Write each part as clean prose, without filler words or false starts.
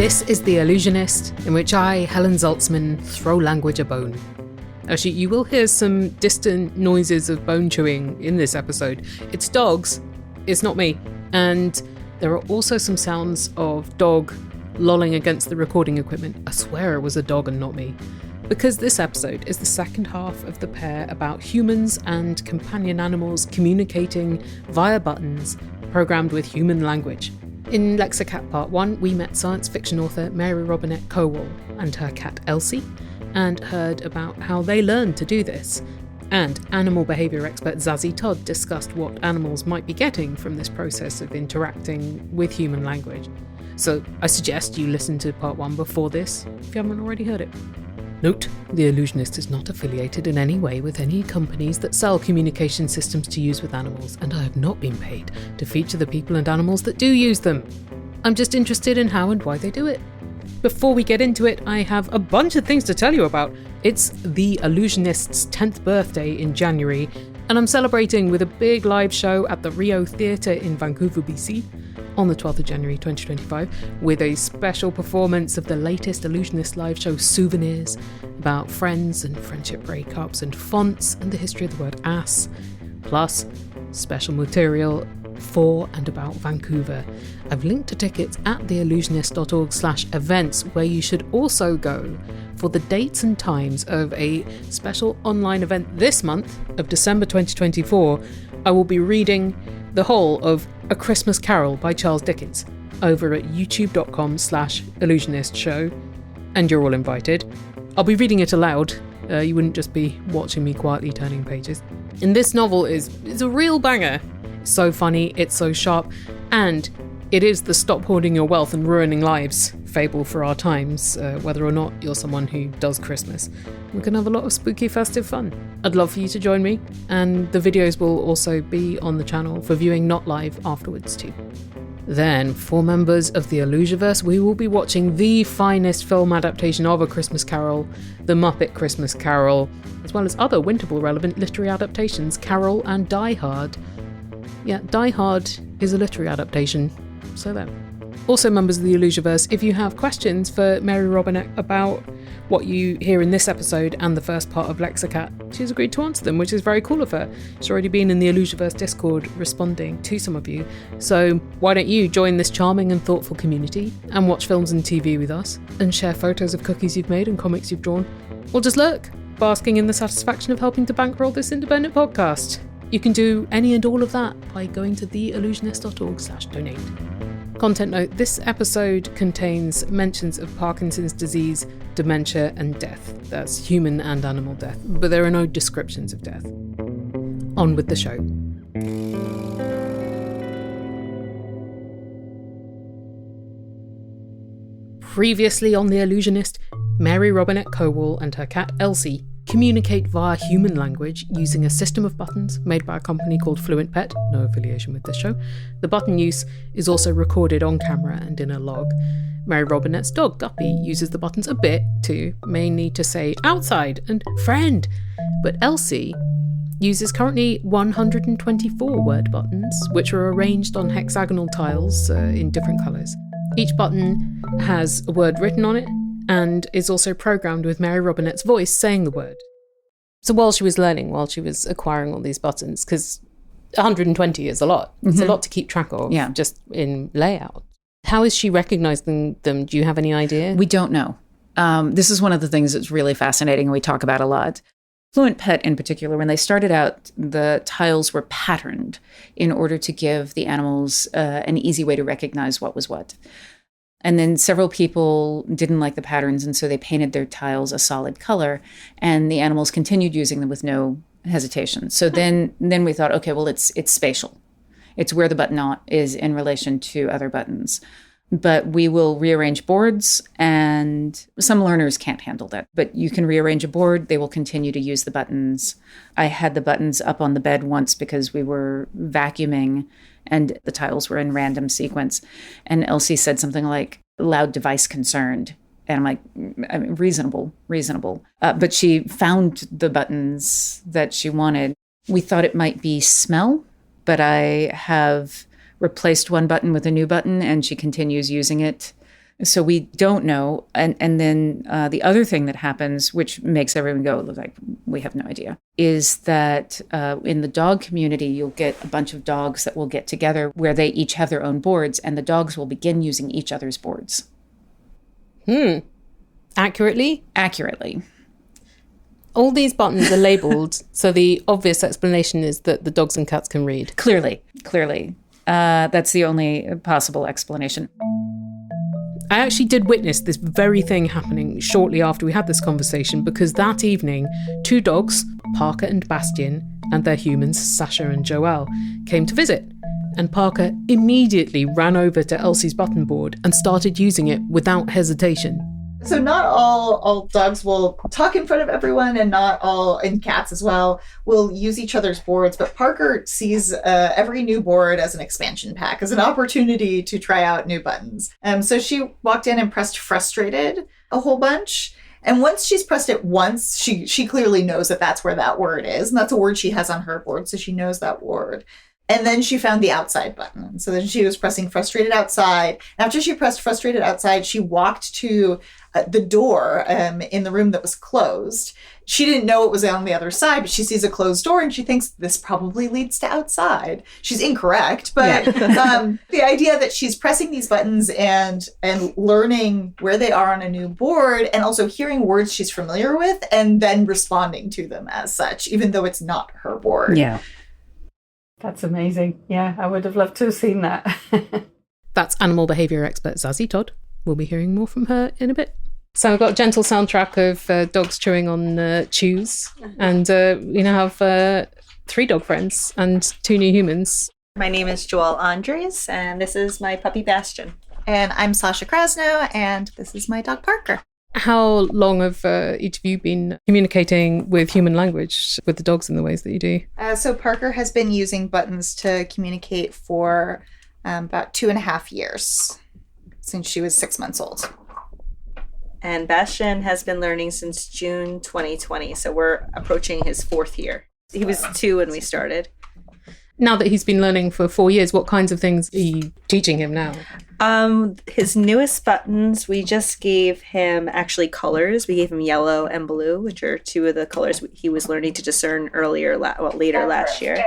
This is The Allusionist, in which I, Helen Zaltzman, throw language a bone. Actually, you will hear some distant noises of bone chewing in this episode. It's dogs, it's not me. And there are also some sounds of dog lolling against the recording equipment. I swear it was a dog and not me. Because this episode is the second half of the pair about humans and companion animals communicating via buttons programmed with human language. In Lexicat Part 1, we met science fiction author Mary Robinette Kowal and her cat Elsie, and heard about how they learned to do this. And animal behaviour expert Zazie Todd discussed what animals might be getting from this process of interacting with human language. So I suggest you listen to Part 1 before this, if you haven't already heard it. Note, The Allusionist is not affiliated in any way with any companies that sell communication systems to use with animals, and I have not been paid to feature the people and animals that do use them. I'm just interested in how and why they do it. Before we get into it, I have a bunch of things to tell you about. It's The Allusionist's 10th birthday in January, and I'm celebrating with a big live show at the Rio Theatre in Vancouver, BC, on the 12th of January 2025, with a special performance of the latest Allusionist live show Souvenirs, about friends and friendship breakups and fonts and the history of the word ass, plus special material for and about Vancouver. I've linked to tickets at theallusionist.org/events, where you should also go for the dates and times of a special online event this month of December 2024. I will be reading the whole of A Christmas Carol by Charles Dickens over at youtube.com/illusionist show, and you're all invited. I'll be reading it aloud. You wouldn't just be watching me quietly turning pages. And this novel is a real banger. It's so funny, it's so sharp, and it is the stop hoarding your wealth and ruining lives fable for our times, whether or not you're someone who does Christmas. We can have a lot of spooky festive fun. I'd love for you to join me, and the videos will also be on the channel for viewing not live afterwards too. Then, for members of the Allusionverse, we will be watching the finest film adaptation of A Christmas Carol, The Muppet Christmas Carol, as well as other Winterval relevant literary adaptations, Carol and Die Hard. Yeah, Die Hard is a literary adaptation, so there. Also, members of the Allusionverse, if you have questions for Mary Robinette about what you hear in this episode and the first part of Lexicat, she's agreed to answer them, which is very cool of her. She's already been in the Allusionverse Discord responding to some of you. So why don't you join this charming and thoughtful community and watch films and TV with us, and share photos of cookies you've made and comics you've drawn, or just lurk, basking in the satisfaction of helping to bankroll this independent podcast. You can do any and all of that by going to theallusionist.org/donate. Content note, this episode contains mentions of Parkinson's disease, dementia and death. That's human and animal death, but there are no descriptions of death. On with the show. Previously on The Allusionist, Mary Robinette Kowal and her cat Elsie communicate via human language using a system of buttons made by a company called Fluent Pet, no affiliation with this show. The button use is also recorded on camera and in a log. Mary Robinette's dog, Guppy, uses the buttons a bit too, mainly to say outside and friend. But Elsie uses currently 124 word buttons, which are arranged on hexagonal tiles in different colours. Each button has a word written on it, and is also programmed with Mary Robinette's voice saying the word. So while she was acquiring all these buttons, because 120 is a lot. It's a lot to keep track of, just in layout. How is she recognising them? Do you have any idea? We don't know. This is one of the things that's really fascinating and we talk about a lot. Fluent Pet in particular, when they started out, the tiles were patterned in order to give the animals an easy way to recognise what was what. And then several people didn't like the patterns, and so they painted their tiles a solid color, and the animals continued using them with no hesitation. So then we thought, okay, well, it's spatial. It's where the button is in relation to other buttons. But we will rearrange boards, and some learners can't handle that. But you can rearrange a board. They will continue to use the buttons. I had the buttons up on the bed once because we were vacuuming, and the tiles were in random sequence. And Elsie said something like, loud device concerned. And I'm like, I mean, reasonable. But she found the buttons that she wanted. We thought it might be smell, but I have replaced one button with a new button, and she continues using it. So we don't know. And then the other thing that happens, which makes everyone go, like, we have no idea, is that in the dog community, you'll get a bunch of dogs that will get together where they each have their own boards, and the dogs will begin using each other's boards. Accurately? Accurately. All these buttons are labelled, so the obvious explanation is that the dogs and cats can read. Clearly. That's the only possible explanation. I actually did witness this very thing happening shortly after we had this conversation, because that evening, 2 dogs, Parker and Bastian, and their humans, Sascha and Joelle, came to visit. And Parker immediately ran over to Elsie's button board and started using it without hesitation. So not all dogs will talk in front of everyone, and not all, and cats as well, will use each other's boards. But Parker sees every new board as an expansion pack, as an opportunity to try out new buttons. So she walked in and pressed frustrated a whole bunch. And once she's pressed it once, she clearly knows that that's where that word is. And that's a word she has on her board, so she knows that word. And then she found the outside button. So then she was pressing frustrated outside. After she pressed frustrated outside, she walked to the door in the room that was closed. She didn't know it was on the other side, but she sees a closed door and she thinks this probably leads to outside. She's incorrect, but the idea that she's pressing these buttons and learning where they are on a new board, and also hearing words she's familiar with and then responding to them as such, even though it's not her board. Yeah. That's amazing. Yeah, I would have loved to have seen that. That's animal behaviour expert Zazie Todd. We'll be hearing more from her in a bit. So we've got a gentle soundtrack of dogs chewing on chews. And we now have 3 dog friends and 2 new humans. My name is Joelle Andres, and this is my puppy Bastian. And I'm Sascha Crasnow, and this is my dog Parker. How long have each of you been communicating with human language with the dogs in the ways that you do? So Parker has been using buttons to communicate for about 2.5 years, since she was 6 months old. And Bastian has been learning since June 2020, so we're approaching his 4th year. He was 2 when we started. Now that he's been learning for 4 years, what kinds of things are you teaching him now? His newest buttons, we just gave him actually colors. We gave him yellow and blue, which are 2 of the colors he was learning to discern later last year.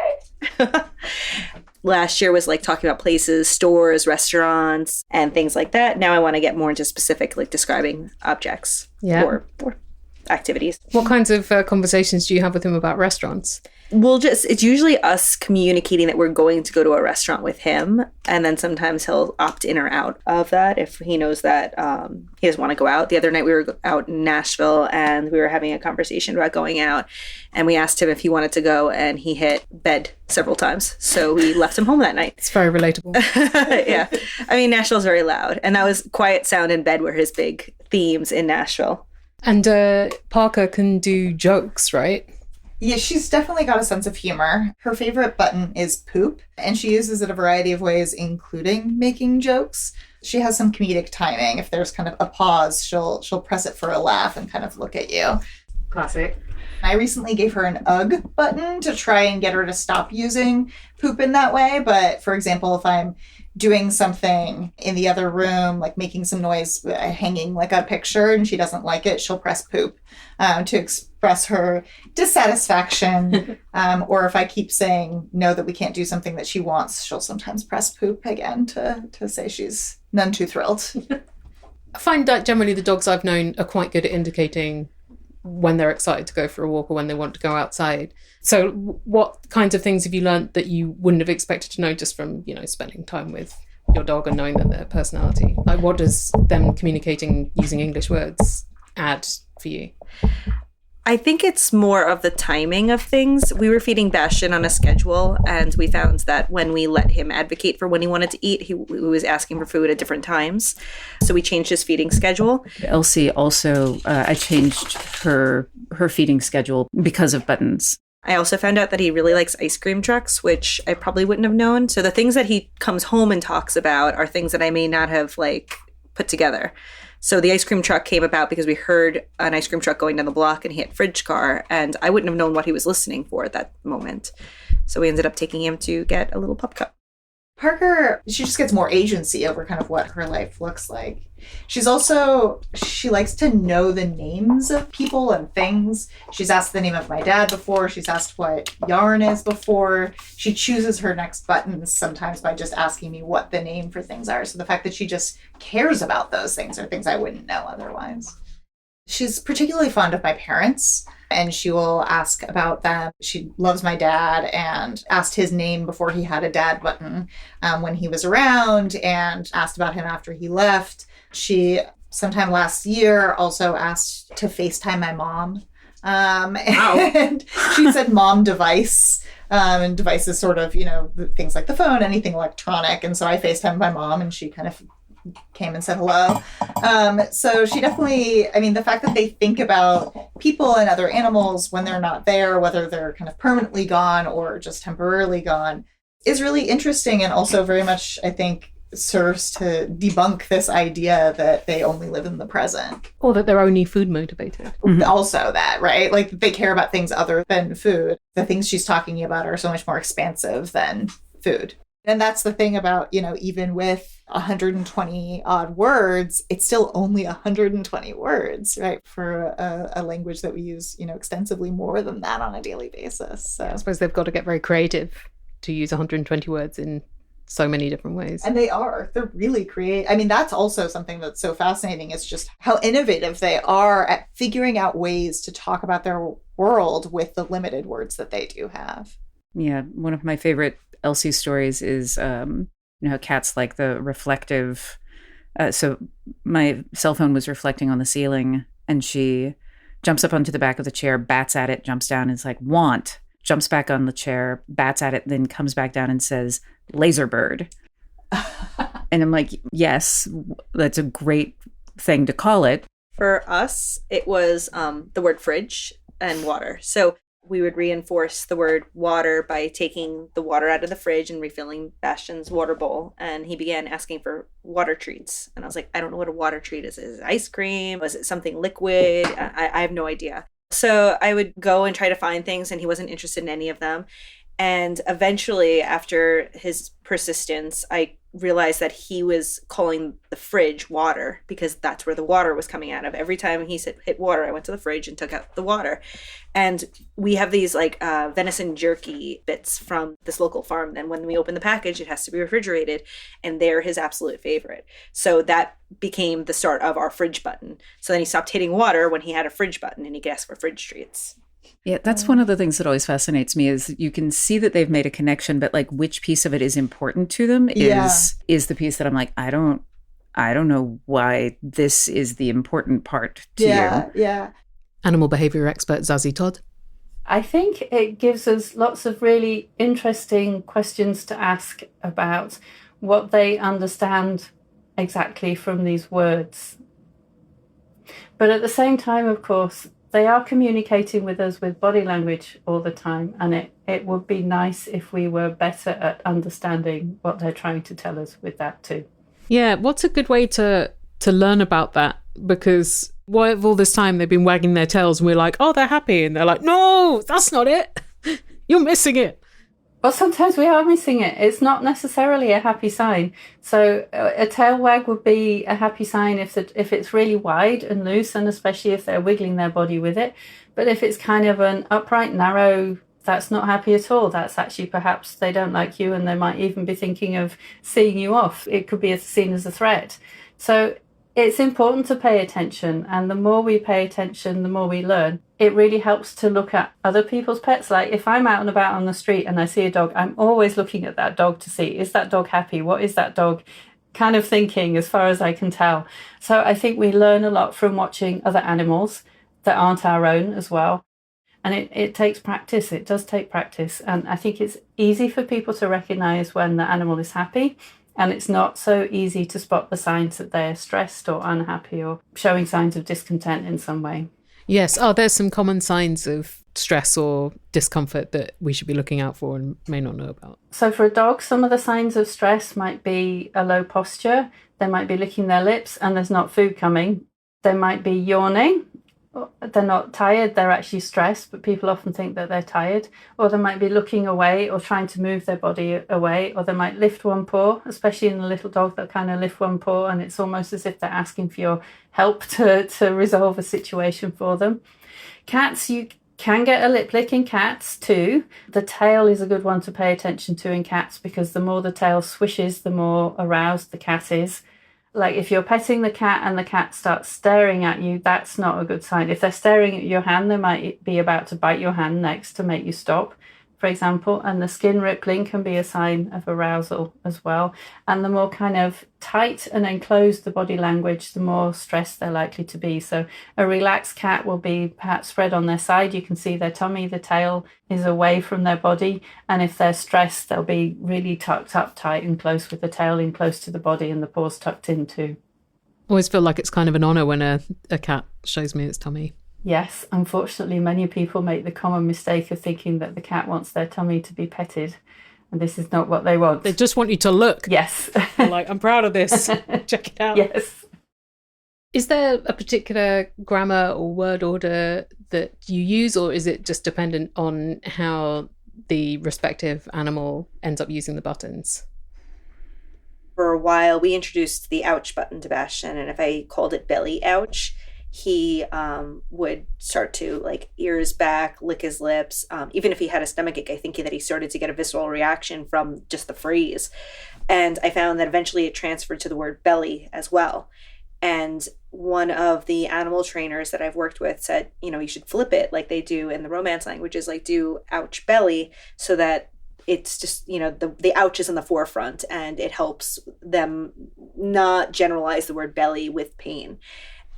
Last year was like talking about places, stores, restaurants, and things like that. Now I want to get more into specific, like describing objects or activities. What kinds of conversations do you have with him about restaurants? It's usually us communicating that we're going to go to a restaurant with him. And then sometimes he'll opt in or out of that if he knows that he doesn't want to go out. The other night we were out in Nashville and we were having a conversation about going out. And we asked him if he wanted to go, and he hit bed several times. So we left him home that night. It's very relatable. Yeah. I mean, Nashville's very loud. And that was quiet sound in bed were his big themes in Nashville. And Parker can do jokes, right? Yeah, she's definitely got a sense of humor. Her favorite button is poop, and she uses it a variety of ways, including making jokes. She has some comedic timing. If there's kind of a pause, she'll press it for a laugh and kind of look at you. Classic. I recently gave her an UGG button to try and get her to stop using poop in that way. But for example, if I'm doing something in the other room, like making some noise, hanging like a picture, and she doesn't like it, she'll press poop to express her dissatisfaction. Or if I keep saying no, that we can't do something that she wants, she'll sometimes press poop again to say she's none too thrilled. I find that generally the dogs I've known are quite good at indicating when they're excited to go for a walk or when they want to go outside. So what kinds of things have you learned that you wouldn't have expected to know just from, spending time with your dog and knowing that their personality? Like, what does them communicating using English words add for you? I think it's more of the timing of things. We were feeding Bastian on a schedule, and we found that when we let him advocate for when he wanted to eat, he was asking for food at different times. So we changed his feeding schedule. Elsie also, I changed her feeding schedule because of buttons. I also found out that he really likes ice cream trucks, which I probably wouldn't have known. So the things that he comes home and talks about are things that I may not have put together. So the ice cream truck came about because we heard an ice cream truck going down the block and he had fridge car, and I wouldn't have known what he was listening for at that moment. So we ended up taking him to get a little pup cup. Parker, she just gets more agency over kind of what her life looks like. She likes to know the names of people and things. She's asked the name of my dad before. She's asked what yarn is before. She chooses her next buttons sometimes by just asking me what the name for things are. So the fact that she just cares about those things are things I wouldn't know otherwise. She's particularly fond of my parents, and she will ask about them. She loves my dad and asked his name before he had a dad button when he was around, and asked about him after he left. She, sometime last year, also asked to FaceTime my mom. And she said mom device. And device is sort of, things like the phone, anything electronic. And so I FaceTimed my mom, and she kind of came and said hello. So she definitely, the fact that they think about people and other animals when they're not there, whether they're kind of permanently gone or just temporarily gone, is really interesting, and also very much, I think, serves to debunk this idea that they only live in the present. Or that they're only food motivated. Mm-hmm. Also that, right? Like, they care about things other than food. The things she's talking about are so much more expansive than food. And that's the thing about, even with 120 odd words, it's still only 120 words, right? For a language that we use, extensively more than that on a daily basis. So I suppose they've got to get very creative to use 120 words in so many different ways. And they're really creative. That's also something that's so fascinating, is just how innovative they are at figuring out ways to talk about their world with the limited words that they do have. Yeah, one of my favorite Elsie stories is, how cats like the reflective. So my cell phone was reflecting on the ceiling, and she jumps up onto the back of the chair, bats at it, jumps down, and is like, want, jumps back on the chair, bats at it, then comes back down and says, laser bird. And I'm like, yes, that's a great thing to call it. For us, it was the word fridge and water. So we would reinforce the word water by taking the water out of the fridge and refilling Bastian's water bowl. And he began asking for water treats. And I was like, I don't know what a water treat is. Is it ice cream? Was it something liquid? I have no idea. So I would go and try to find things, and he wasn't interested in any of them. And eventually, after his persistence, I realized that he was calling the fridge water, because that's where the water was coming out of. Every time he hit water, I went to the fridge and took out the water. And we have these venison jerky bits from this local farm. Then when we open the package, it has to be refrigerated, and they're his absolute favorite. So that became the start of our fridge button. So then he stopped hitting water when he had a fridge button, and he could ask for fridge treats. Yeah, that's one of the things that always fascinates me, is you can see that they've made a connection, but like which piece of it is important to them is the piece that I'm like, I don't know why this is the important part to you. Yeah. Animal behaviour expert Zazie Todd. I think it gives us lots of really interesting questions to ask about what they understand exactly from these words. But at the same time, of course, they are communicating with us with body language all the time, and it would be nice if we were better at understanding what they're trying to tell us with that too. Yeah, what's a good way to learn about that? Because why have all this time they've been wagging their tails and we're like, oh, they're happy, and they're like, no, that's not it. You're missing it. Well, sometimes we are missing it. It's not necessarily a happy sign. So a tail wag would be a happy sign if it's really wide and loose, and especially if they're wiggling their body with it. But if it's kind of an upright, narrow, that's not happy at all. That's actually perhaps they don't like you, and they might even be thinking of seeing you off. It could be seen as a threat. So it's important to pay attention, and the more we pay attention, the more we learn. It really helps to look at other people's pets. Like if I'm out and about on the street and I see a dog, I'm always looking at that dog to see, is that dog happy? What is that dog kind of thinking, as far as I can tell? So I think we learn a lot from watching other animals that aren't our own as well. And it takes practice. It does take practice. And I think it's easy for people to recognize when the animal is happy. And it's not so easy to spot the signs that they're stressed or unhappy or showing signs of discontent in some way. Yes. Oh, there's some common signs of stress or discomfort that we should be looking out for and may not know about. So for a dog, some of the signs of stress might be a low posture. They might be licking their lips and there's not food coming. They might be yawning, they're not tired, they're actually stressed, but people often think that they're tired. Or they might be looking away or trying to move their body away, or they might lift one paw, especially in a little dog, they'll kind of lift one paw and it's almost as if they're asking for your help to resolve a situation for them. Cats, you can get a lip lick in cats too. The tail is a good one to pay attention to in cats, because the more the tail swishes, the more aroused the cat is. Like if you're petting the cat and the cat starts staring at you, that's not a good sign. If they're staring at your hand, they might be about to bite your hand next to make you stop, for example. And the skin rippling can be a sign of arousal as well. And the more kind of tight and enclosed the body language, the more stressed they're likely to be. So a relaxed cat will be perhaps spread on their side. You can see their tummy, the tail is away from their body. And if they're stressed, they'll be really tucked up tight and close, with the tail in close to the body and the paws tucked in too. I always feel like it's kind of an honour when a cat shows me its tummy. Yes, unfortunately, many people make the common mistake of thinking that the cat wants their tummy to be petted, and this is not what they want. They just want you to look. Yes. They're like, I'm proud of this. Check it out. Yes. Is there a particular grammar or word order that you use, or is it just dependent on how the respective animal ends up using the buttons? For a while, we introduced the ouch button to Bastian, and if I called it belly ouch, he would start to like ears back, lick his lips. Even if he had a stomachache, I think that he started to get a visceral reaction from just the freeze. And I found that eventually it transferred to the word belly as well. And one of the animal trainers that I've worked with said, you should flip it like they do in the Romance languages, like do ouch belly, so that it's just, the ouch is in the forefront and it helps them not generalize the word belly with pain.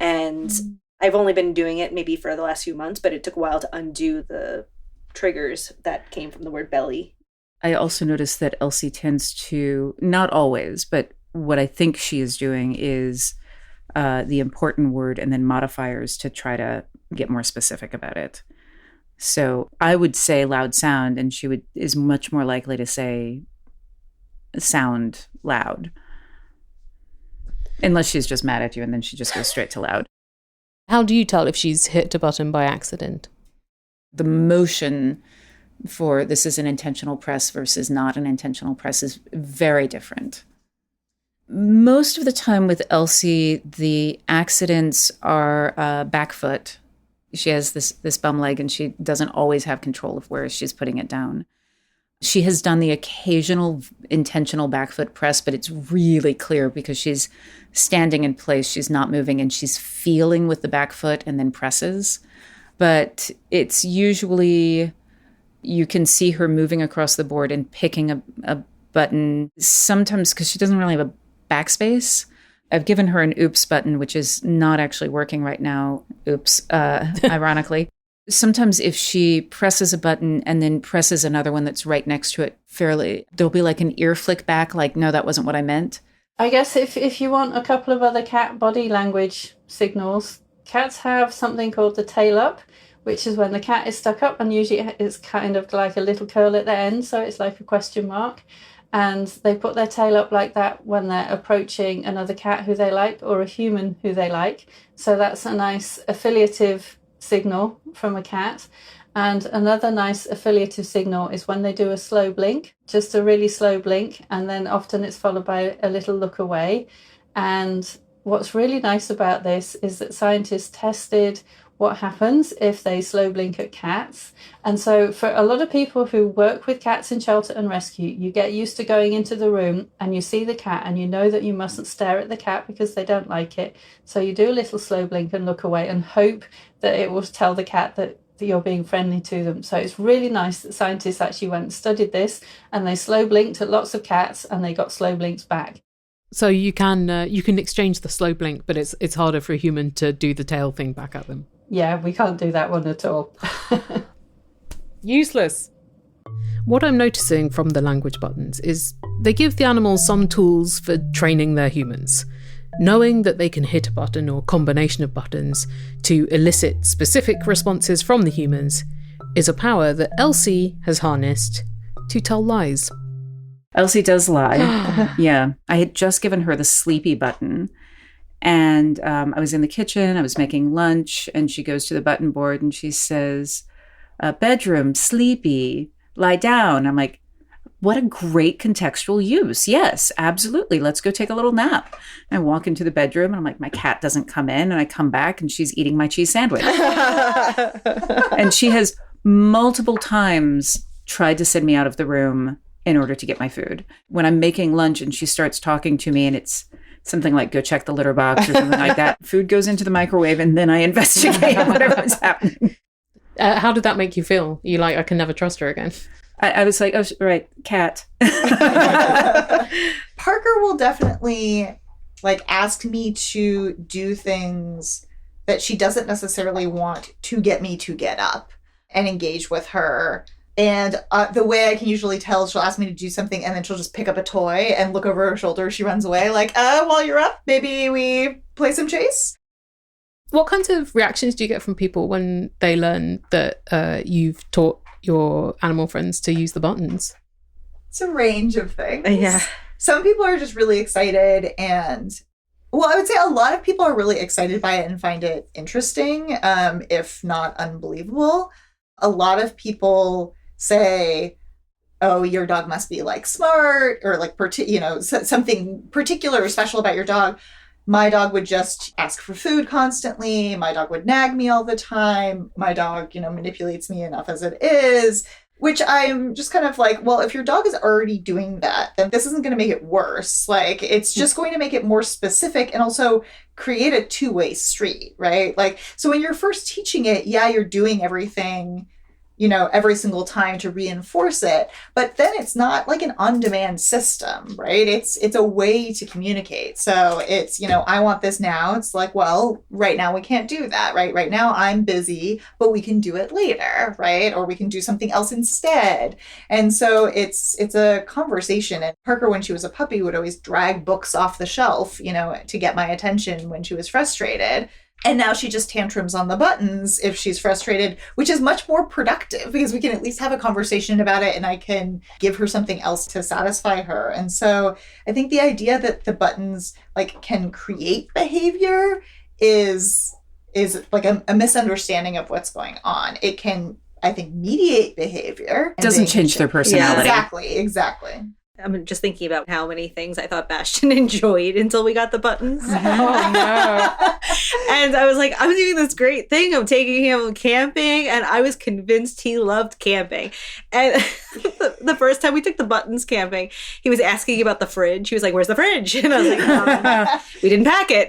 And I've only been doing it maybe for the last few months, but it took a while to undo the triggers that came from the word belly. I also noticed that Elsie tends to, not always, but what I think she is doing is the important word and then modifiers to try to get more specific about it. So I would say loud sound, and she is much more likely to say sound loud. Unless she's just mad at you, and then she just goes straight to loud. How do you tell if she's hit a button by accident? The motion for this is an intentional press versus not an intentional press is very different. Most of the time with Elsie, the accidents are back foot. She has this bum leg, and she doesn't always have control of where she's putting it down. She has done the occasional intentional back foot press, but it's really clear because she's standing in place, she's not moving, and she's feeling with the back foot and then presses. But it's usually, you can see her moving across the board and picking a button, sometimes because she doesn't really have a backspace. I've given her an oops button, which is not actually working right now. Oops, ironically. Sometimes if she presses a button and then presses another one that's right next to it there'll be like an ear flick back, like, no, that wasn't what I meant. I guess if you want a couple of other cat body language signals, cats have something called the tail up, which is when the cat is stuck up, and usually it's kind of like a little curl at the end, so it's like a question mark. And they put their tail up like that when they're approaching another cat who they like or a human who they like. So that's a nice affiliative signal from a cat. And another nice affiliative signal is when they do a slow blink, just a really slow blink, and then often it's followed by a little look away. And what's really nice about this is that scientists tested what happens if they slow blink at cats. And so for a lot of people who work with cats in shelter and rescue, you get used to going into the room and you see the cat and you know that you mustn't stare at the cat because they don't like it. So you do a little slow blink and look away and hope that it will tell the cat that you're being friendly to them. So it's really nice that scientists actually went and studied this, and they slow blinked at lots of cats and they got slow blinks back. So you can exchange the slow blink, but it's harder for a human to do the tail thing back at them. Yeah, we can't do that one at all. Useless. What I'm noticing from the language buttons is they give the animals some tools for training their humans. Knowing that they can hit a button or combination of buttons to elicit specific responses from the humans is a power that Elsie has harnessed to tell lies. Elsie does lie. Yeah. I had just given her the sleepy button, And I was in the kitchen, I was making lunch, and she goes to the button board and she says, bedroom, sleepy, lie down. I'm like, what a great contextual use. Yes, absolutely. Let's go take a little nap. And I walk into the bedroom and I'm like, my cat doesn't come in. And I come back and she's eating my cheese sandwich. And she has multiple times tried to send me out of the room in order to get my food. When I'm making lunch and she starts talking to me and it's something like, go check the litter box or something like that, food goes into the microwave and then I investigate whatever's happening. How did that make you feel? You like, I can never trust her again? I was like, oh, right, cat. Parker will definitely like ask me to do things that she doesn't necessarily want to get me to get up and engage with her. And the way I can usually tell, she'll ask me to do something and then she'll just pick up a toy and look over her shoulder. She runs away like, while you're up, maybe we play some chase. What kinds of reactions do you get from people when they learn that you've taught your animal friends to use the buttons? It's a range of things. Yeah. Some people are just really excited, and well, I would say a lot of people are really excited by it and find it interesting, if not unbelievable. A lot of people say, oh, your dog must be like smart or like, something particular or special about your dog. My dog would just ask for food constantly. My dog would nag me all the time. My dog, manipulates me enough as it is, which I'm just kind of like, well, if your dog is already doing that, then this isn't going to make it worse. Like, it's just going to make it more specific and also create a two-way street, right? Like, so when you're first teaching it, yeah, you're doing everything, every single time to reinforce it. But then it's not like an on-demand system, right? It's a way to communicate. So it's, I want this now. It's like, well, right now we can't do that, right? Right now I'm busy, but we can do it later, right? Or we can do something else instead. And so it's a conversation. And Parker, when she was a puppy, would always drag books off the shelf, to get my attention when she was frustrated. And now she just tantrums on the buttons if she's frustrated, which is much more productive because we can at least have a conversation about it and I can give her something else to satisfy her. And so I think the idea that the buttons like can create behavior is like a misunderstanding of what's going on. It can, I think, mediate behavior. It doesn't change their personality. Yeah, exactly. I'm just thinking about how many things I thought Bastian enjoyed until we got the buttons. Oh, no. And I was like, I'm doing this great thing. I'm taking him camping. And I was convinced he loved camping. And the first time we took the buttons camping, he was asking about the fridge. He was like, where's the fridge? And I was like, we didn't pack it.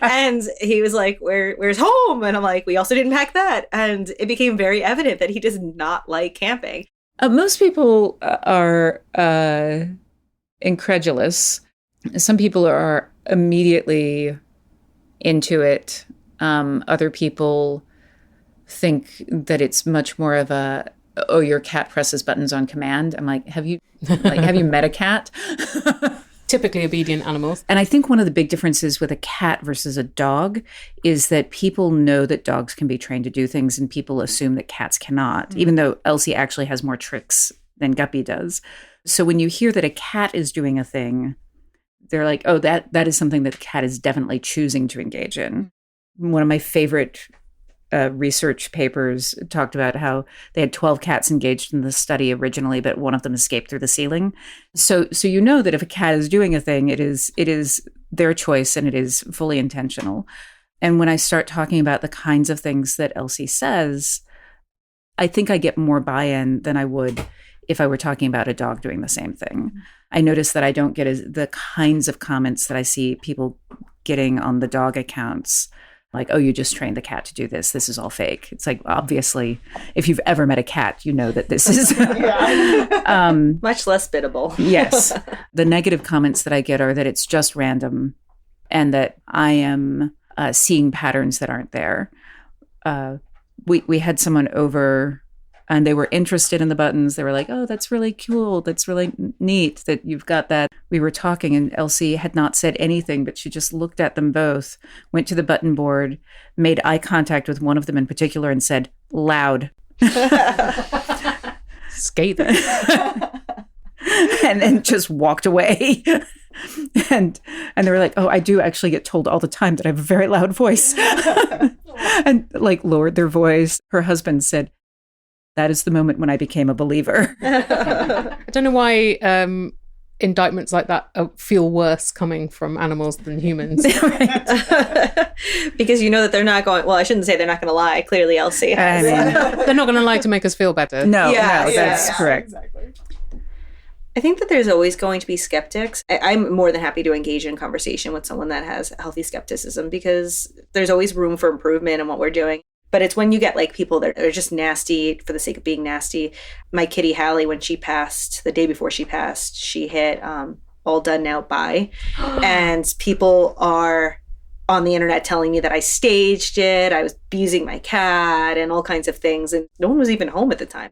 And he was like, where's home? And I'm like, we also didn't pack that. And it became very evident that he does not like camping. Most people are incredulous. Some people are immediately into it. Other people think that it's much more of a, oh, your cat presses buttons on command. I'm like, have you met a cat? Typically obedient animals. And I think one of the big differences with a cat versus a dog is that people know that dogs can be trained to do things and people assume that cats cannot, even though Elsie actually has more tricks than Guppy does. So when you hear that a cat is doing a thing, they're like, oh, that is something that the cat is definitely choosing to engage in. One of my favorite research papers talked about how they had 12 cats engaged in the study originally, but one of them escaped through the ceiling. So you know that if a cat is doing a thing, it is their choice and it is fully intentional. And when I start talking about the kinds of things that Elsie says, I think I get more buy-in than I would if I were talking about a dog doing the same thing. I notice that I don't get the kinds of comments that I see people getting on the dog accounts. Like, oh, you just trained the cat to do this. This is all fake. It's like, obviously, if you've ever met a cat, you know that this is much less biddable. Yes. The negative comments that I get are that it's just random and that I am seeing patterns that aren't there. We had someone over and they were interested in the buttons. They were like, oh, that's really cool. That's really neat that you've got that. We were talking and Elsie had not said anything, but she just looked at them both, went to the button board, made eye contact with one of them in particular and said, loud. Scathing. and then just walked away. And they were like, oh, I do actually get told all the time that I have a very loud voice. And like lowered their voice. Her husband said, that is the moment when I became a believer. I don't know why indictments like that feel worse coming from animals than humans. Because you know that they're not going, well, I shouldn't say they're not going to lie. Clearly, Elsie has. They're not going to lie to make us feel better. No, that's correct. Exactly. I think that there's always going to be skeptics. I'm more than happy to engage in conversation with someone that has healthy skepticism because there's always room for improvement in what we're doing. But it's when you get like people that are just nasty for the sake of being nasty. My kitty Hallie, when she passed, the day before she passed, she hit all done now, bye. And people are on the internet telling me that I staged it, I was abusing my cat and all kinds of things. And no one was even home at the time.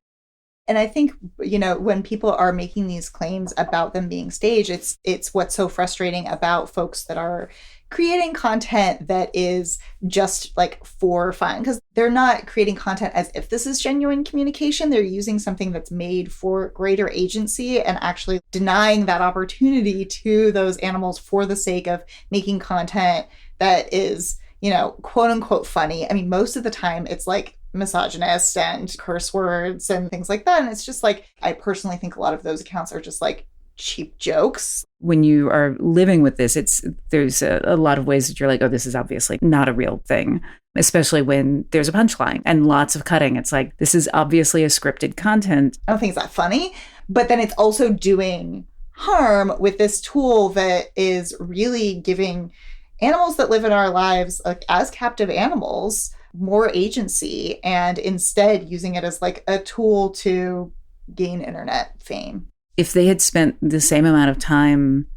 And I think, when people are making these claims about them being staged, it's what's so frustrating about folks that are creating content that is just like for fun, because they're not creating content as if this is genuine communication. They're using something that's made for greater agency and actually denying that opportunity to those animals for the sake of making content that is, quote unquote funny. I mean, most of the time it's like misogynist and curse words and things like that. And it's just like, I personally think a lot of those accounts are just like cheap jokes. When you are living with this, there's a lot of ways that you're like, oh, this is obviously not a real thing, especially when there's a punchline and lots of cutting. It's like, this is obviously a scripted content. I don't think it's that funny, but then it's also doing harm with this tool that is really giving animals that live in our lives, like as captive animals, more agency, and instead using it as like a tool to gain internet fame. If they had spent the same amount of time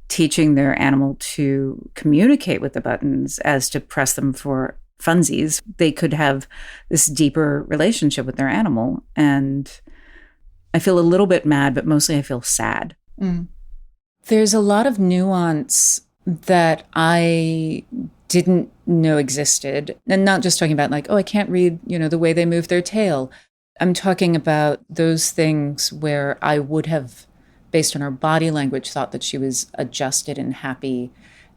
teaching their animal to communicate with the buttons as to press them for funsies, they could have this deeper relationship with their animal. And I feel a little bit mad, but mostly I feel sad. Mm. There's a lot of nuance that I didn't know existed. And not just talking about like, oh, I can't read, the way they move their tail. I'm talking about those things where I would have, based on her body language, thought that she was adjusted and happy.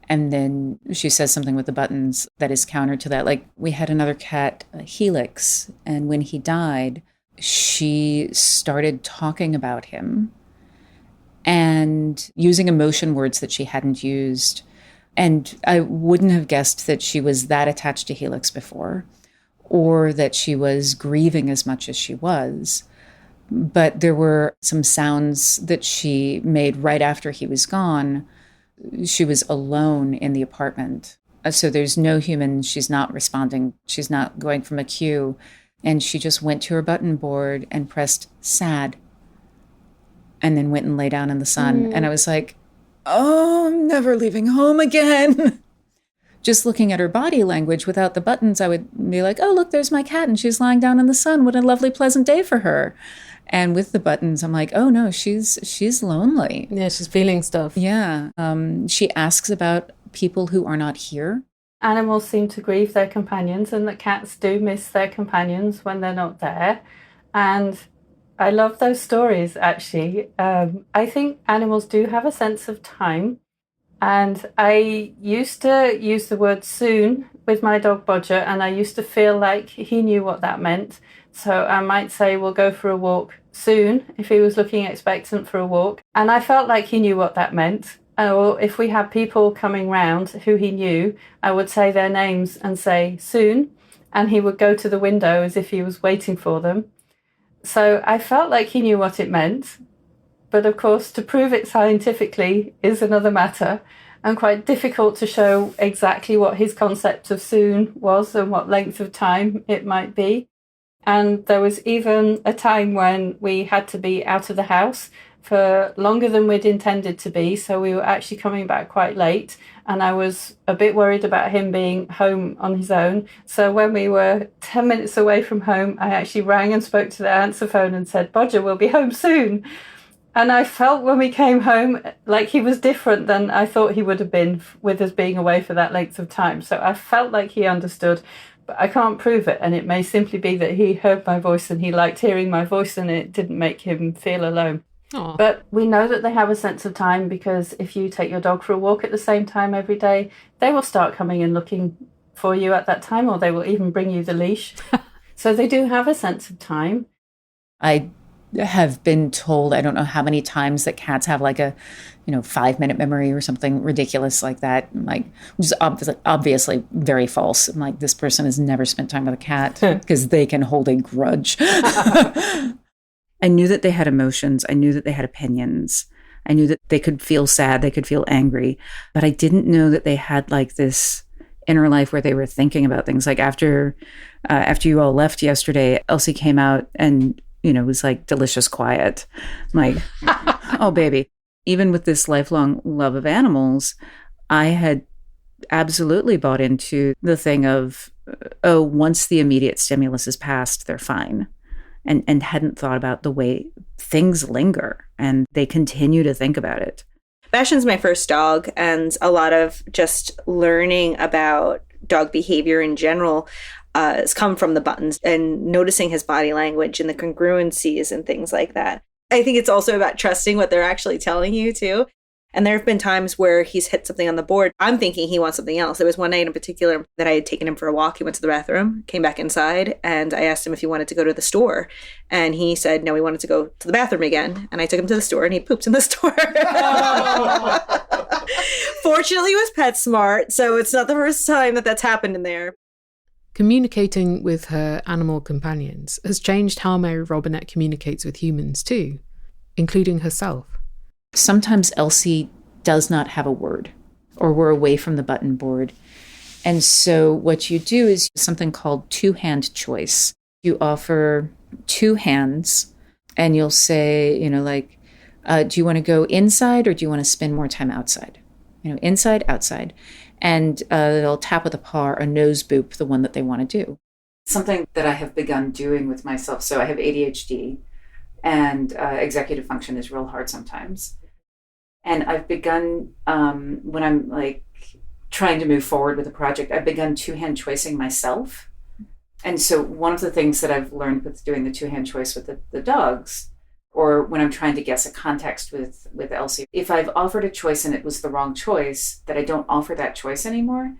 And then she says something with the buttons that is counter to that. Like we had another cat, Helix, and when he died, she started talking about him and using emotion words that she hadn't used. And I wouldn't have guessed that she was that attached to Helix before, or that she was grieving as much as she was. But there were some sounds that she made right after he was gone. She was alone in the apartment. So there's no human. She's not responding. She's not going from a queue. And she just went to her button board and pressed sad, and then went and lay down in the sun. And I was like, oh, I'm never leaving home again. Just looking at her body language without the buttons, I would be like, oh, look, there's my cat and she's lying down in the sun. What a lovely, pleasant day for her. And with the buttons, I'm like, oh, no, she's lonely. Yeah, she's feeling stuff. Yeah. She asks about people who are not here. Animals seem to grieve their companions, and that cats do miss their companions when they're not there. And I love those stories, actually. I think animals do have a sense of time. And I used to use the word soon with my dog Bodger, and I used to feel like he knew what that meant. So I might say, we'll go for a walk soon, if he was looking expectant for a walk. And I felt like he knew what that meant. Or if we had people coming round who he knew, I would say their names and say soon, and he would go to the window as if he was waiting for them. So I felt like he knew what it meant. But of course, to prove it scientifically is another matter, and quite difficult to show exactly what his concept of soon was and what length of time it might be. And there was even a time when we had to be out of the house for longer than we'd intended to be. So we were actually coming back quite late, and I was a bit worried about him being home on his own. So when we were 10 minutes away from home, I actually rang and spoke to the answer phone and said, Bodger, we'll be home soon. And I felt when we came home like he was different than I thought he would have been with us being away for that length of time. So I felt like he understood, but I can't prove it. And it may simply be that he heard my voice and he liked hearing my voice and it didn't make him feel alone. Aw. But we know that they have a sense of time because if you take your dog for a walk at the same time every day, they will start coming and looking for you at that time, or they will even bring you the leash. So they do have a sense of time. I have been told, I don't know how many times, that cats have like a 5-minute memory or something ridiculous like that. Like, just obviously very false. I'm like, this person has never spent time with a cat because they can hold a grudge. I knew that they had emotions. I knew that they had opinions. I knew that they could feel sad. They could feel angry. But I didn't know that they had like this inner life where they were thinking about things. Like after you all left yesterday, Elsie came out and, was like delicious quiet. I'm like, oh, baby. Even with this lifelong love of animals, I had absolutely bought into the thing of, once the immediate stimulus is passed, they're fine. And hadn't thought about the way things linger and they continue to think about it. Bastian's my first dog, and a lot of just learning about dog behavior in general has come from the buttons and noticing his body language and the congruencies and things like that. I think it's also about trusting what they're actually telling you too. And there have been times where he's hit something on the board. I'm thinking he wants something else. There was one night in particular that I had taken him for a walk. He went to the bathroom, came back inside, and I asked him if he wanted to go to the store. And he said, no, he wanted to go to the bathroom again. And I took him to the store and he pooped in the store. Fortunately, he was PetSmart, so it's not the first time that that's happened in there. Communicating with her animal companions has changed how Mary Robinette communicates with humans too, including herself. Sometimes Elsie does not have a word, or we're away from the button board. And so what you do is something called two-hand choice. You offer two hands and you'll say, do you want to go inside or do you want to spend more time outside? Inside, outside. And they'll tap with a paw or a nose boop the one that they want to do. Something that I have begun doing with myself. So I have ADHD and executive function is real hard sometimes. And I've begun, when I'm like trying to move forward with a project, I've begun two-hand choicing myself. And so one of the things that I've learned with doing the two-hand choice with the dogs, or when I'm trying to guess a context with Elsie, if I've offered a choice and it was the wrong choice, that I don't offer that choice anymore.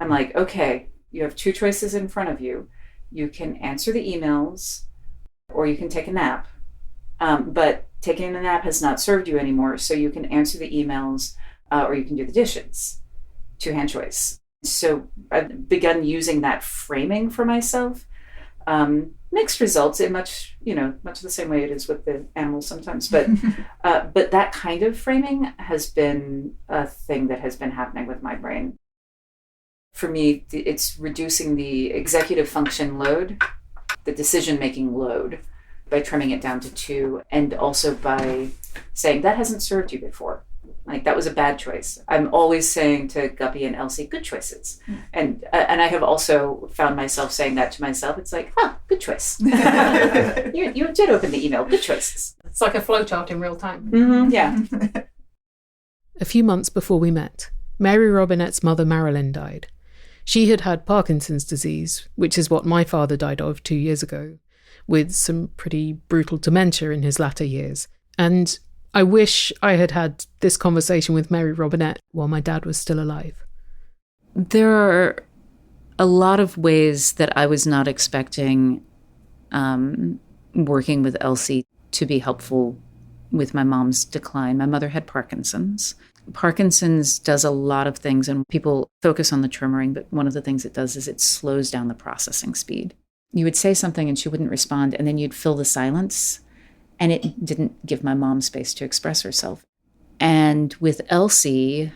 I'm like, okay, you have two choices in front of you. You can answer the emails or you can take a nap. But taking a nap has not served you anymore, so you can answer the emails or you can do the dishes. Two-hand choice. So I've begun using that framing for myself. Mixed results in much the same way it is with the animals sometimes. But that kind of framing has been a thing that has been happening with my brain. For me, it's reducing the executive function load, the decision-making load, by trimming it down to 2, and also by saying that hasn't served you before. Like, that was a bad choice. I'm always saying to Guppy and Elsie, good choices. And I have also found myself saying that to myself. It's like, good choice. you did open the email. Good choices. It's like a flowchart in real time. Mm-hmm, yeah. A few months before we met, Mary Robinette's mother Marilyn died. She had had Parkinson's disease, which is what my father died of 2 years ago, with some pretty brutal dementia in his latter years. And I wish I had had this conversation with Mary Robinette while my dad was still alive. There are a lot of ways that I was not expecting working with Elsie to be helpful with my mom's decline. My mother had Parkinson's. Parkinson's does a lot of things, and people focus on the tremoring, but one of the things it does is it slows down the processing speed. You would say something and she wouldn't respond, and then you'd fill the silence, and it didn't give my mom space to express herself. And with Elsie,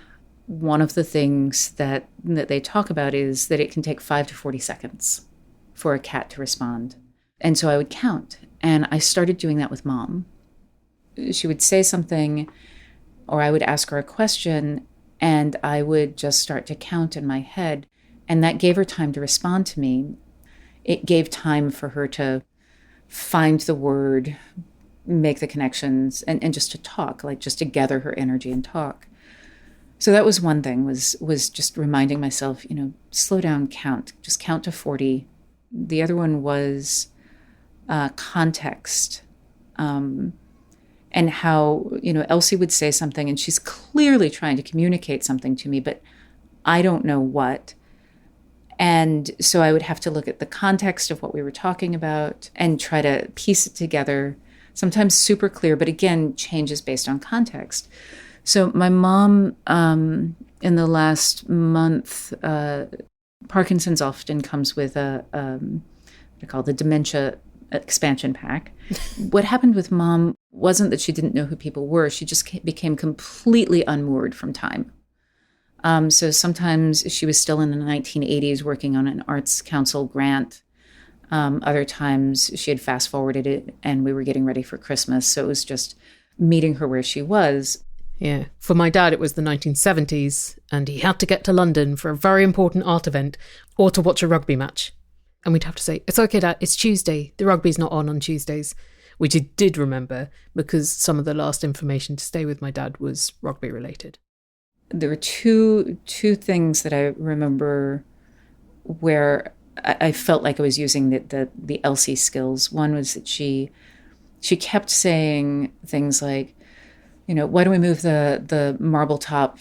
one of the things that they talk about is that it can take 5 to 40 seconds for a cat to respond. And so I would count, and I started doing that with Mom. She would say something, or I would ask her a question, and I would just start to count in my head, and that gave her time to respond to me. It gave time for her to find the word, make the connections, and just to talk, like just to gather her energy and talk. So that was one thing, was just reminding myself, slow down, count, just count to 40. The other one was context. and how, Elsie would say something and she's clearly trying to communicate something to me, but I don't know what. And so I would have to look at the context of what we were talking about and try to piece it together, sometimes super clear, but again, changes based on context. So my mom, in the last month, Parkinson's often comes with what I call the dementia expansion pack. What happened with Mom wasn't that she didn't know who people were. She just became completely unmoored from time. So sometimes she was still in the 1980s working on an Arts Council grant. Other times she had fast forwarded it and we were getting ready for Christmas. So it was just meeting her where she was. Yeah. For my dad, it was the 1970s and he had to get to London for a very important art event or to watch a rugby match. And we'd have to say, it's okay, Dad, it's Tuesday. The rugby's not on Tuesdays. Which he did remember because some of the last information to stay with my dad was rugby related. There were two things that I remember where I felt like I was using the Elsie skills. One was that she kept saying things like, why don't we move the marble top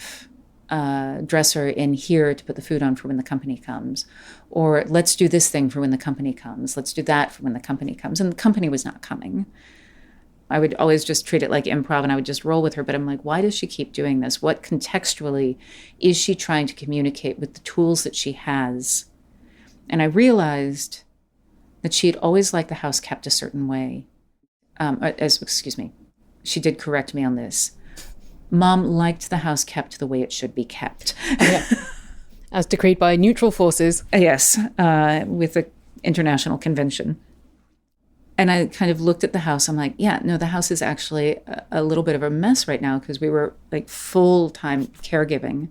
dresser in here to put the food on for when the company comes? Or let's do this thing for when the company comes. Let's do that for when the company comes. And the company was not coming. I would always just treat it like improv and I would just roll with her. But I'm like, why does she keep doing this? What contextually is she trying to communicate with the tools that she has? And I realized that she had always liked the house kept a certain way. She did correct me on this. Mom liked the house kept the way it should be kept. Yeah. As decreed by neutral forces. Yes, with the International Convention. And I kind of looked at the house. I'm like, yeah, no, the house is actually a little bit of a mess right now because we were like full-time caregiving.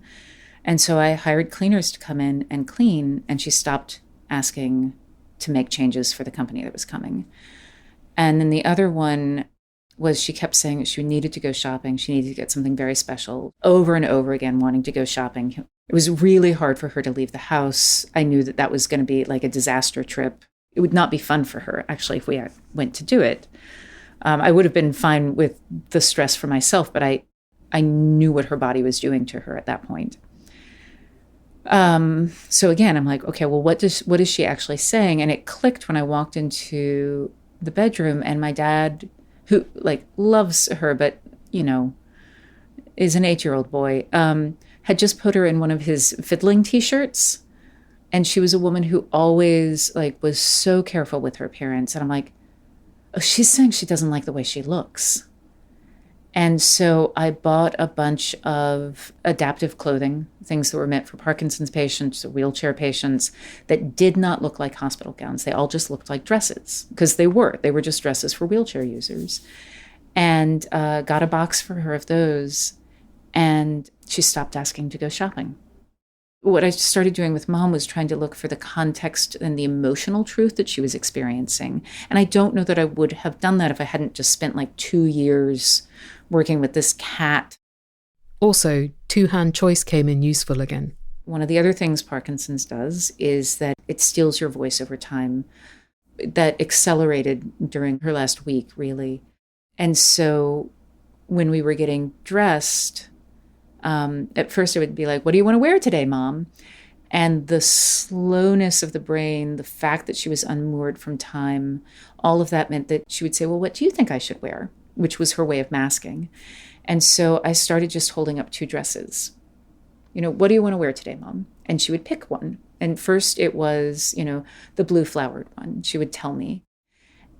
And so I hired cleaners to come in and clean, and she stopped asking to make changes for the company that was coming. And then the other one was she kept saying she needed to go shopping. She needed to get something very special over and over again, wanting to go shopping. It was really hard for her to leave the house. I knew that was going to be like a disaster trip. It would not be fun for her, actually, if we went to do it. I would have been fine with the stress for myself, but I knew what her body was doing to her at that point. So again, I'm like, okay, well, what is she actually saying? And it clicked when I walked into the bedroom, and my dad, who loves her, but is an 8-year-old boy, had just put her in one of his fiddling T-shirts. And she was a woman who always was so careful with her appearance. And I'm like, oh, she's saying she doesn't like the way she looks. And so I bought a bunch of adaptive clothing, things that were meant for Parkinson's patients or wheelchair patients, that did not look like hospital gowns. They all just looked like dresses, because they were just dresses for wheelchair users. And got a box for her of those. And she stopped asking to go shopping. What I started doing with Mom was trying to look for the context and the emotional truth that she was experiencing. And I don't know that I would have done that if I hadn't just spent 2 years working with this cat. Also, two-hand choice came in useful again. One of the other things Parkinson's does is that it steals your voice over time. That accelerated during her last week, really. And so when we were getting dressed, at first it would be like, what do you want to wear today, Mom? And the slowness of the brain, the fact that she was unmoored from time, all of that meant that she would say, well, what do you think I should wear? Which was her way of masking. And so I started just holding up 2 dresses. What do you want to wear today, Mom? And she would pick one. And first it was, the blue flowered one. She would tell me.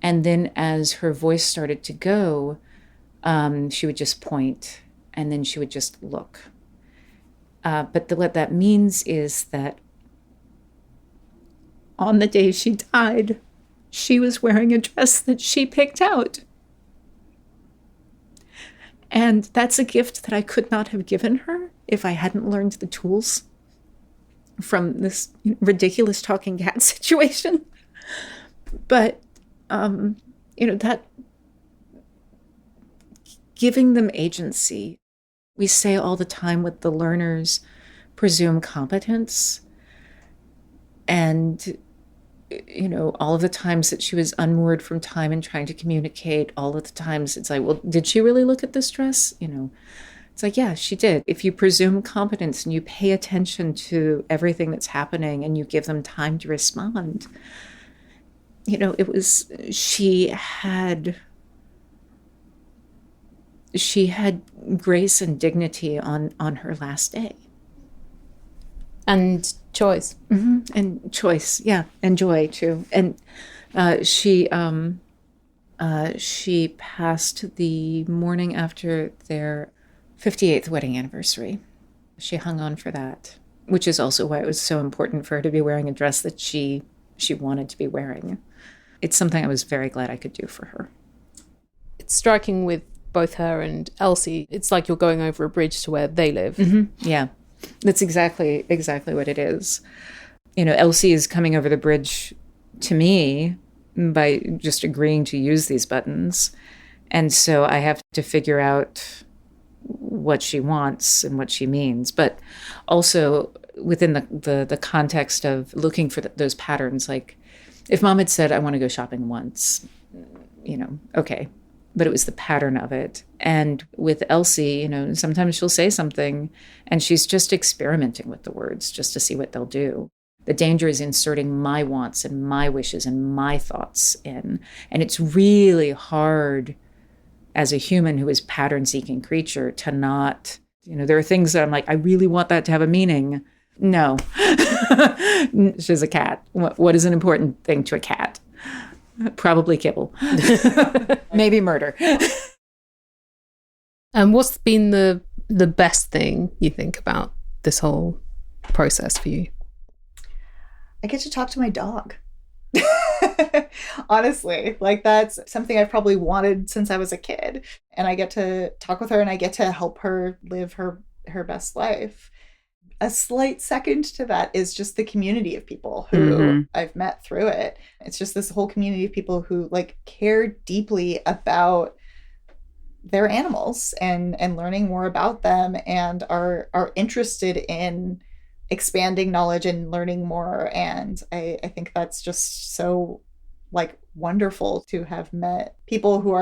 And then as her voice started to go, she would just point. And then she would just look. But what that means is that on the day she died, she was wearing a dress that she picked out. And that's a gift that I could not have given her if I hadn't learned the tools from this ridiculous talking cat situation. But, that giving them agency. We say all the time with the learners, presume competence. And all of the times that she was unmoored from time and trying to communicate, all of the times it's like, well, did she really look at this dress? It's like, yeah, she did. If you presume competence and you pay attention to everything that's happening and you give them time to respond, she had grace and dignity on her last day. And choice. Mm-hmm. And choice, yeah, and joy too. And she passed the morning after their 58th wedding anniversary. She hung on for that, which is also why it was so important for her to be wearing a dress that she wanted to be wearing. It's something I was very glad I could do for her. It's striking with both her and Elsie. It's like you're going over a bridge to where they live. Mm-hmm. Yeah. That's exactly what it is. Elsie is coming over the bridge to me by just agreeing to use these buttons. And so I have to figure out what she wants and what she means. But also within the context of looking for those patterns, like if Mom had said, I want to go shopping once, okay. But it was the pattern of it. And with Elsie, sometimes she'll say something and she's just experimenting with the words just to see what they'll do. The danger is inserting my wants and my wishes and my thoughts in. And it's really hard as a human who is pattern-seeking creature to not, there are things that I'm like, I really want that to have a meaning. No. She's a cat. What is an important thing to a cat? Probably kibble. Maybe murder. And what's been the best thing you think about this whole process for you? I get to talk to my dog. Honestly, that's something I've probably wanted since I was a kid. And I get to talk with her and I get to help her live her best life. A slight second to that is just the community of people who I've met through it. It's just this whole community of people who care deeply about their animals and learning more about them and are interested in expanding knowledge and learning more. And I think that's just so wonderful to have met people who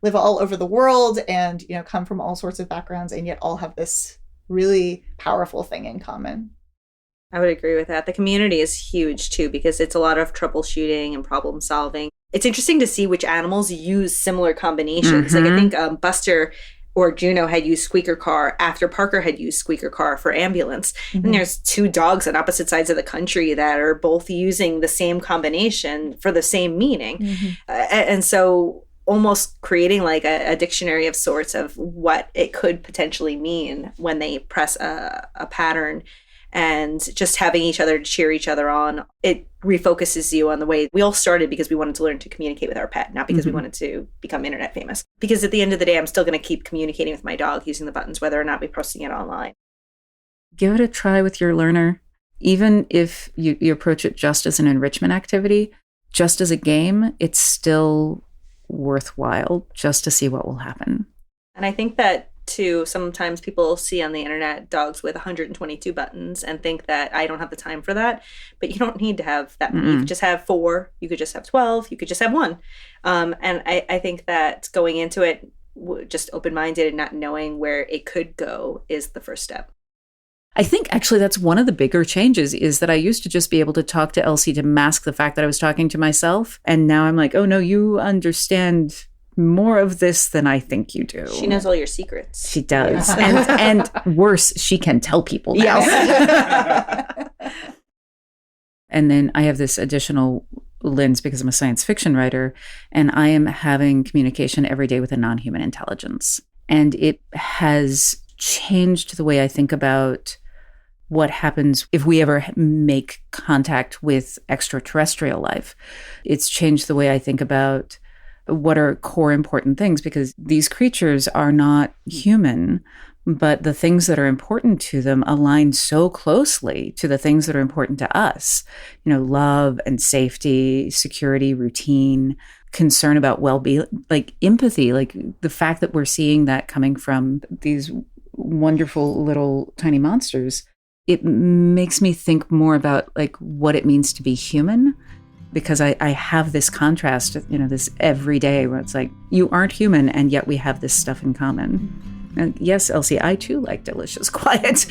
live all over the world and come from all sorts of backgrounds and yet all have this really powerful thing in common. I would agree with that. The community is huge too because it's a lot of troubleshooting and problem solving. It's interesting to see which animals use similar combinations. I think Buster or Juno had used squeaker car after Parker had used squeaker car for ambulance. And there's two dogs on opposite sides of the country that are both using the same combination for the same meaning. And so almost creating a dictionary of sorts of what it could potentially mean when they press a pattern and just having each other to cheer each other on. It refocuses you on the way we all started because we wanted to learn to communicate with our pet, not because we wanted to become internet famous. Because at the end of the day, I'm still going to keep communicating with my dog using the buttons, whether or not we're posting it online. Give it a try with your learner. Even if you approach it just as an enrichment activity, just as a game, it's still worthwhile just to see what will happen. And I think that too, sometimes people see on the internet dogs with 122 buttons and think that I don't have the time for that, but you don't need to have that many. You could just have 4, you could just have 12, you could just have 1. And I think that going into it just open-minded and not knowing where it could go is the first step. I think actually that's one of the bigger changes is that I used to just be able to talk to Elsie to mask the fact that I was talking to myself. And now I'm like, oh no, you understand more of this than I think you do. She knows all your secrets. She does. And worse, she can tell people now. Yes. And then I have this additional lens because I'm a science fiction writer, and I am having communication every day with a non-human intelligence. And it has changed the way I think about what happens if we ever make contact with extraterrestrial life. It's changed the way I think about what are core important things, because these creatures are not human, but the things that are important to them align so closely to the things that are important to us. Love and safety, security, routine, concern about well-being, empathy, the fact that we're seeing that coming from these wonderful little tiny monsters. It makes me think more about what it means to be human. because I have this contrast, this every day where it's like, you aren't human, and yet we have this stuff in common. And yes, Elsie, I too like delicious quiet.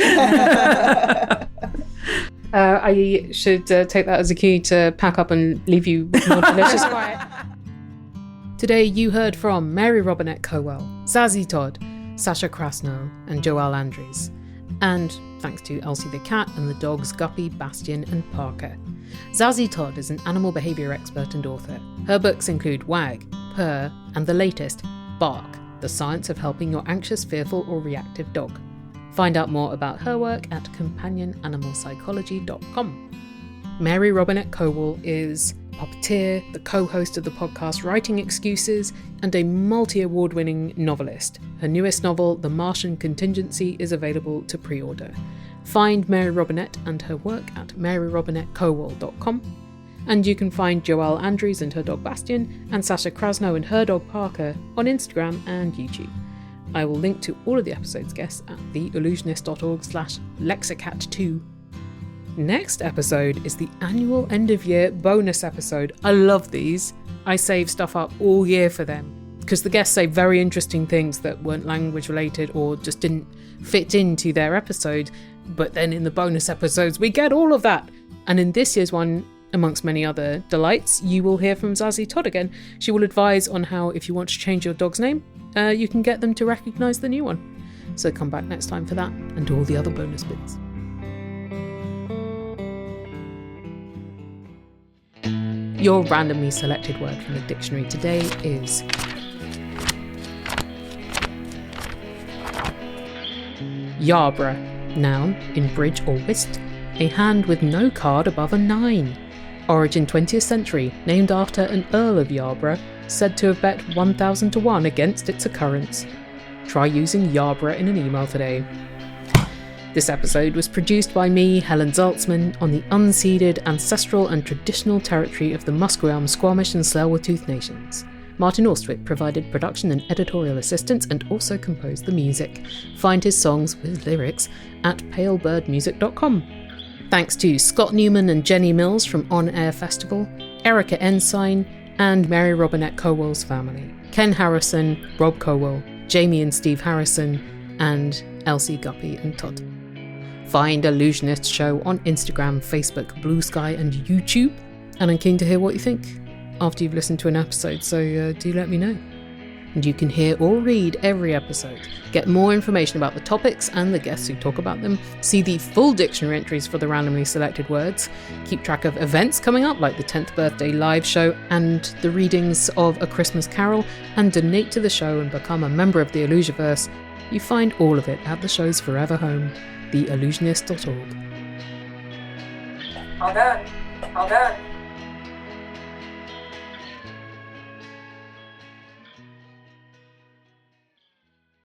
I should take that as a cue to pack up and leave you with more delicious quiet. Today you heard from Mary Robinette Kowal, Zazie Todd, Sascha Crasnow, and Joelle Andrews. And thanks to Elsie the cat and the dogs Guppy, Bastian and Parker. Zazie Todd is an animal behaviour expert and author. Her books include Wag, Purr, and the latest, Bark, The Science of Helping Your Anxious, Fearful or Reactive Dog. Find out more about her work at companionanimalpsychology.com. Mary Robinette Kowal is a puppeteer, the co-host of the podcast Writing Excuses, and a multi-award-winning novelist. Her newest novel, The Martian Contingency, is available to pre-order. Find Mary Robinette and her work at maryrobinettekowal.com. And you can find Joelle Andrews and her dog Bastian, and Sascha Crasnow and her dog Parker on Instagram and YouTube. I will link to all of the episode's guests at theallusionist.org/Lexicat2. Next episode is the annual end-of-year bonus episode. I love these. I save stuff up all year for them, because the guests say very interesting things that weren't language related or just didn't fit into their episode, but then in the bonus episodes we get all of that. And in this year's one, amongst many other delights, you will hear from Zazie Todd again. She will advise on how, if you want to change your dog's name, you can get them to recognise the new one. So come back next time for that and all the other bonus bits. Your randomly selected word from the dictionary today is Yarborough. Noun, in bridge or whist, a hand with no card above a 9. Origin 20th century, named after an Earl of Yarborough, said to have bet 1,000 to 1 against its occurrence. Try using Yarborough in an email today. This episode was produced by me, Helen Zaltzman, on the unceded, ancestral and traditional territory of the Musqueam, Squamish and Tsleil-Waututh nations. Martin Austwick provided production and editorial assistance and also composed the music. Find his songs with lyrics at palebirdmusic.com. Thanks to Scott Newman and Jenny Mills from On Air Festival, Erica Ensign, and Mary Robinette Kowal's family, Ken Harrison, Rob Kowal, Jamie and Steve Harrison, and Elsie, Guppy and Todd. Find Allusionist Show on Instagram, Facebook, Blue Sky and YouTube, and I'm keen to hear what you think after you've listened to an episode, so do let me know. And you can hear or read every episode, get more information about the topics and the guests who talk about them, see the full dictionary entries for the randomly selected words, keep track of events coming up like the 10th birthday live show and the readings of A Christmas Carol, and donate to the show and become a member of the Illusiverse. You find all of it at the show's forever home, theallusionist.org. All done.